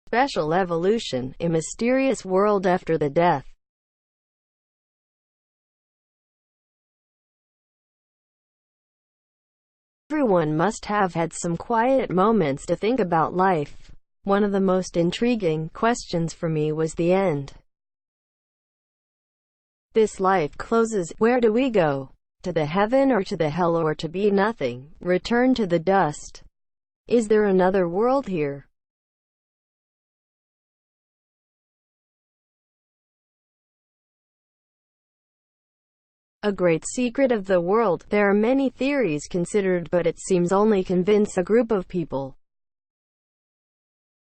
Special evolution, a mysterious world after the death. Everyone must have had some quiet moments to think about life. One of the most intriguing questions for me was the end. This life closes. Where do we go? To the heaven or to the hell, or to be nothing, return to the dust? Is there another world here? A great secret of the world. There are many theories considered, but it seems only convince a group of people.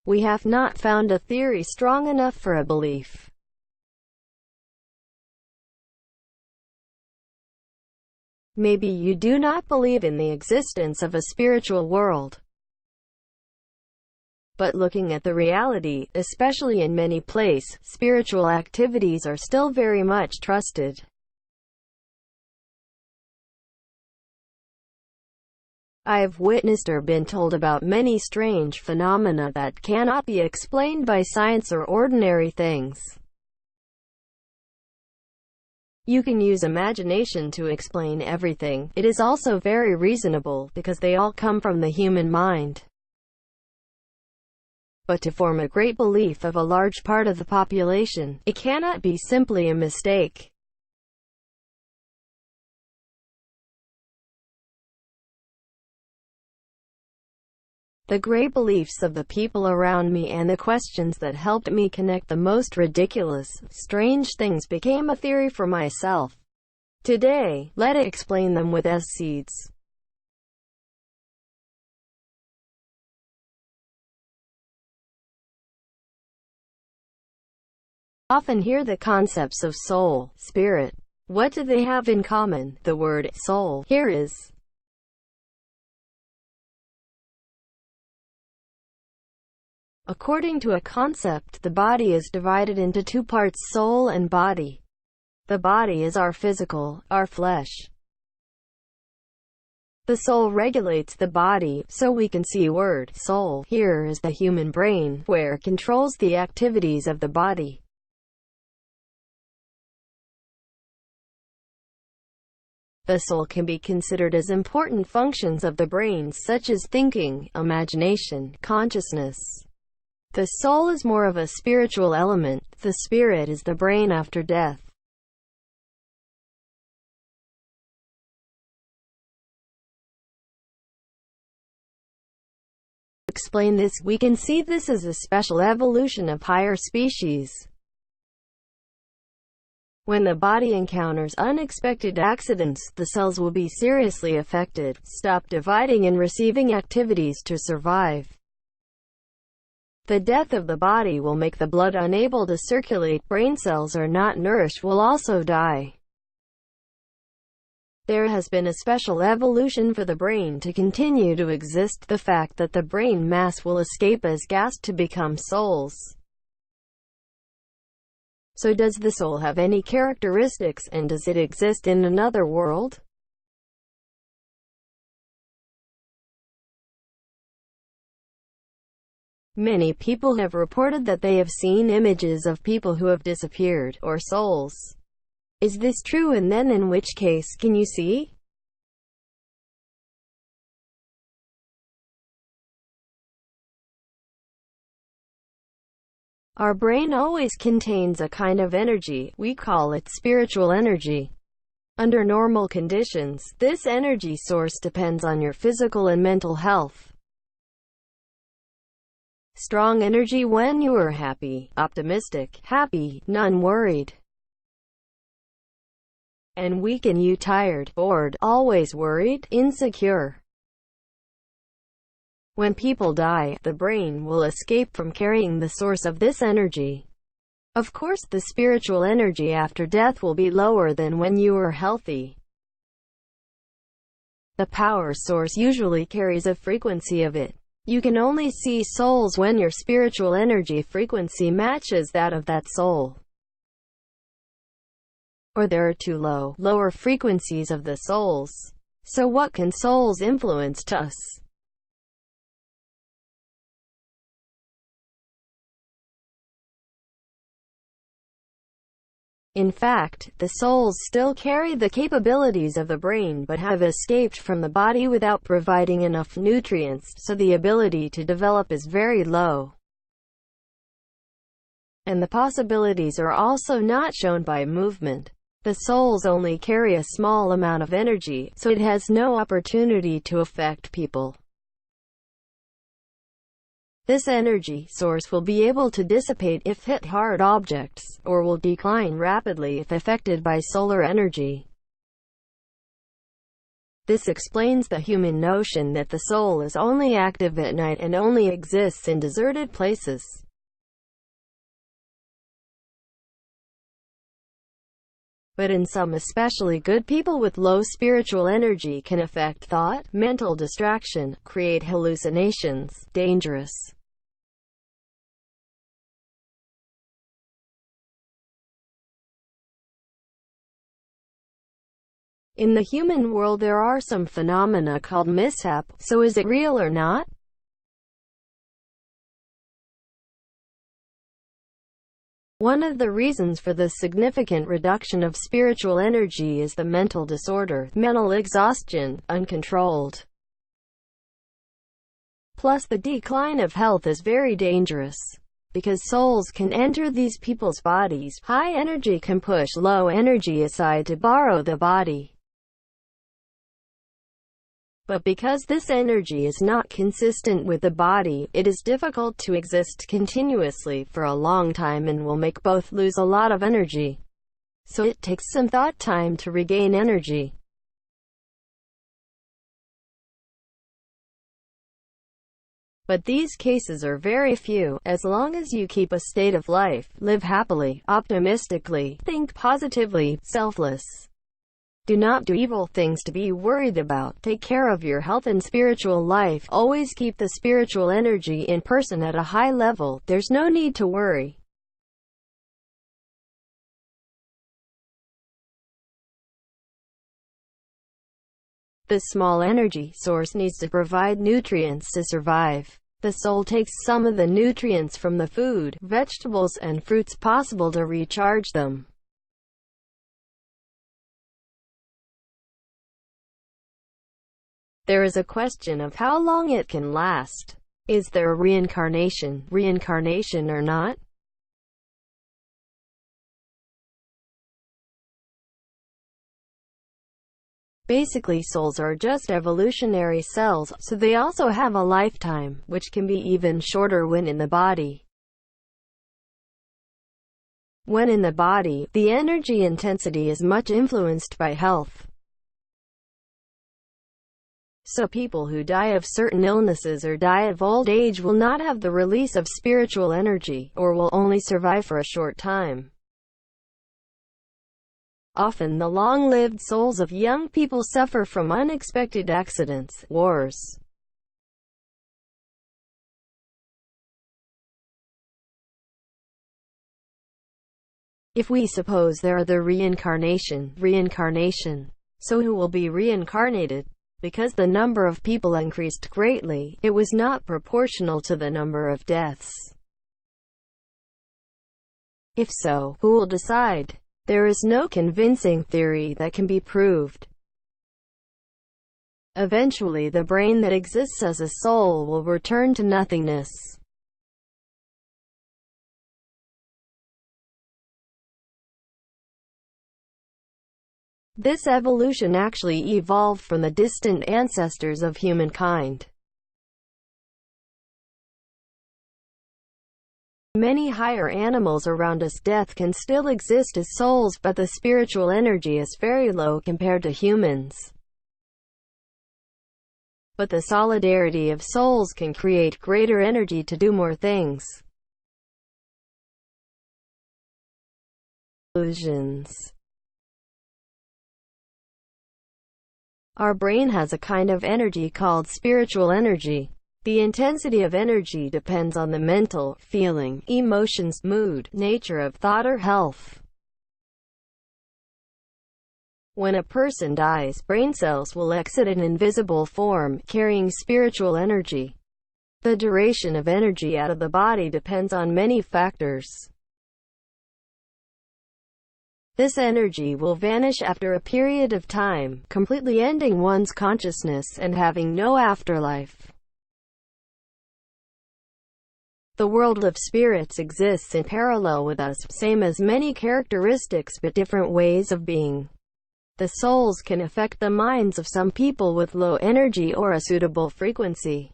We have not found a theory strong enough for a belief. Maybe you do not believe in the existence of a spiritual world. But looking at the reality, especially in many places, spiritual activities are still very much trusted. I have witnessed or been told about many strange phenomena that cannot be explained by science or ordinary things. You can use imagination to explain everything. It is also very reasonable, because they all come from the human mind. But to form a great belief of a large part of the population, it cannot be simply a mistake. The great beliefs of the people around me and the questions that helped me connect the most ridiculous, strange things became a theory for myself. Today, let us explain them with SSEEDS. Often hear the concepts of soul, spirit. What do they have in common? The word soul here is according to a concept, the body is divided into two parts, soul and body. The body is our physical, our flesh. The soul regulates the body, so we can see word soul here is the human brain, where it controls the activities of the body. The soul can be considered as important functions of the brain, such as thinking, imagination, consciousness. The soul is more of a spiritual element. The spirit is the brain after death. To explain this, we can see this as a special evolution of higher species. When the body encounters unexpected accidents, the cells will be seriously affected, stop dividing and receiving activities to survive. The death of the body will make the blood unable to circulate. Brain cells are not nourished will also die. There has been a special evolution for the brain to continue to exist. The fact that the brain mass will escape as gas to become souls. So does the soul have any characteristics, and does it exist in another world? Many people have reported that they have seen images of people who have disappeared, or souls. Is this true, and then in which case can you see? Our brain always contains a kind of energy. We call it spiritual energy. Under normal conditions, this energy source depends on your physical and mental health. Strong energy when you are happy, optimistic, happy, none worried. And weak and you tired, bored, always worried, insecure. When people die, the brain will escape from carrying the source of this energy. Of course, the spiritual energy after death will be lower than when you are healthy. The power source usually carries a frequency of it. You can only see souls when your spiritual energy frequency matches that of that soul. Or there are too lower frequencies of the souls. So what can souls influence to us? In fact, the souls still carry the capabilities of the brain but have escaped from the body without providing enough nutrients, so the ability to develop is very low. And the possibilities are also not shown by movement. The souls only carry a small amount of energy, so it has no opportunity to affect people. This energy source will be able to dissipate if hit hard objects, or will decline rapidly if affected by solar energy. This explains the human notion that the soul is only active at night and only exists in deserted places. But in some especially good people with low spiritual energy can affect thought, mental distraction, create hallucinations, dangerous. In the human world there are some phenomena called mishap, so is it real or not? One of the reasons for the significant reduction of spiritual energy is the mental disorder, mental exhaustion, uncontrolled. Plus the decline of health is very dangerous. Because souls can enter these people's bodies, high energy can push low energy aside to borrow the body. But because this energy is not consistent with the body, it is difficult to exist continuously for a long time and will make both lose a lot of energy. So it takes some thought time to regain energy. But these cases are very few. As long as you keep a state of life, live happily, optimistically, think positively, selfless. Do not do evil things to be worried about. Take care of your health and spiritual life. Always keep the spiritual energy in person at a high level. There's no need to worry. This small energy source needs to provide nutrients to survive. The soul takes some of the nutrients from the food, vegetables, and fruits possible to recharge them. There is a question of how long it can last. Is there a reincarnation or not? Basically, souls are just evolutionary cells, so they also have a lifetime, which can be even shorter when in the body. When in the body, the energy intensity is much influenced by health. So people who die of certain illnesses or die of old age will not have the release of spiritual energy, or will only survive for a short time. Often the long-lived souls of young people suffer from unexpected accidents, wars. If we suppose there are the reincarnation, so who will be reincarnated? Because the number of people increased greatly, it was not proportional to the number of deaths. If so, who will decide? There is no convincing theory that can be proved. Eventually the brain that exists as a soul will return to nothingness. This evolution actually evolved from the distant ancestors of humankind. Many higher animals around us, death can still exist as souls, but the spiritual energy is very low compared to humans. But the solidarity of souls can create greater energy to do more things. Illusions. Our brain has a kind of energy called spiritual energy. The intensity of energy depends on the mental, feeling, emotions, mood, nature of thought or health. When a person dies, brain cells will exit an invisible form, carrying spiritual energy. The duration of energy out of the body depends on many factors. This energy will vanish after a period of time, completely ending one's consciousness and having no afterlife. The world of spirits exists in parallel with us, same as many characteristics but different ways of being. The souls can affect the minds of some people with low energy or a suitable frequency.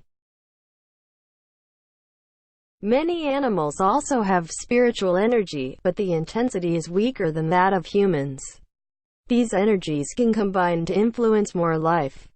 Many animals also have spiritual energy, but the intensity is weaker than that of humans. These energies can combine to influence more life.